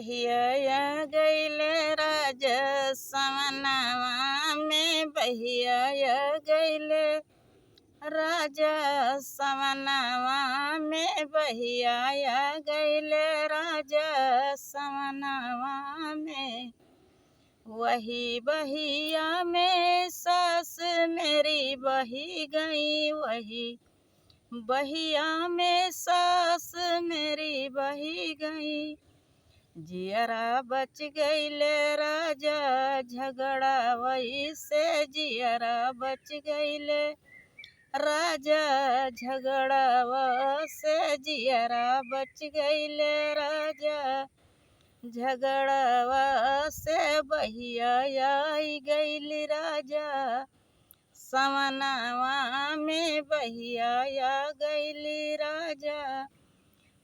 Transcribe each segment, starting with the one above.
बहिया गईले राजा सवनवा में बहिया गईले राजा सवनवा में बहिया गईले राजा सवनवा में। वही बहिया में सास मेरी बही गई, वही बहिया में सास मेरी बही गई। जियरा बच गईले राजा झगड़ा वही से, जियरा बच गईले राजा झगड़ा से, जियरा बच गईले राजा झगड़वा से। बहिया आई गईली राजा सवनवा में, बहिया गईली राजा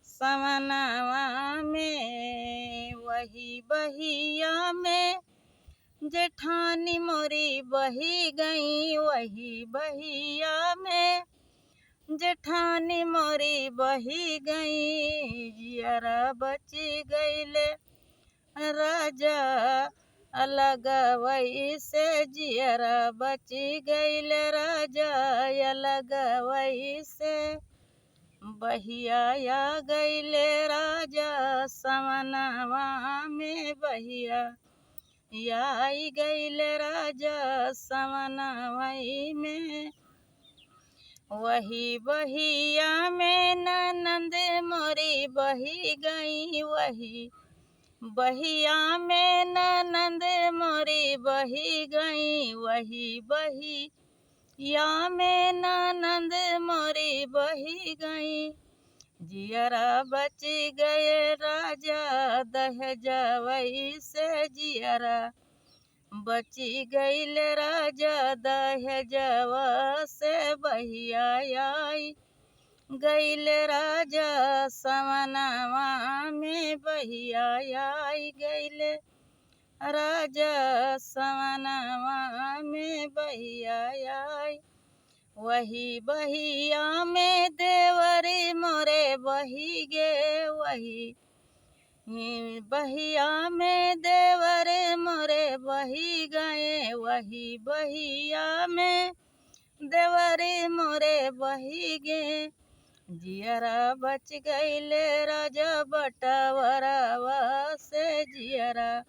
सवनवा में। वही बहिया में जेठानी मोरी बही गई, वही बहिया में जेठानी मोरी बही गई। जियरा बच गईले राजा अलग वही से, जियरा बच गईले राजा अलग वही से। बहिया गईले राजा सवनवा में, बहिया आई गईले राजा सवनवा में। वही बहिया में ननंद मोरी बही गई, वही बहिया में ननंद मोरी बही गई। वही बहिया में ननंद मोरी बही गई। जियरा बच गए राजा दहेजवई से, जियरा बची गईले राजा दहेजवा से। बहिया आई गईले राजा सवनवा में, बहिया आई गईले राजा सवनवा में, बहिया आई। वही बहिया में देवरी मोरे बही गे, वही बहिया में देवरे मोरे बही गए। वही बहिया में देवरे मोरे बही गे। जियरा बच गईले राजा बटवरवा से, जियरा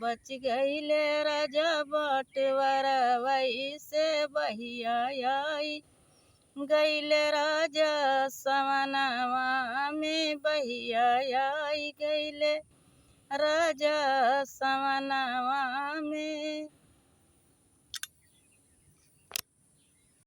बच गईले राजा बटवरवा से। बहिया आई गईले राजा सवनवा में, बहिया आई गईले राजा सवनवा में।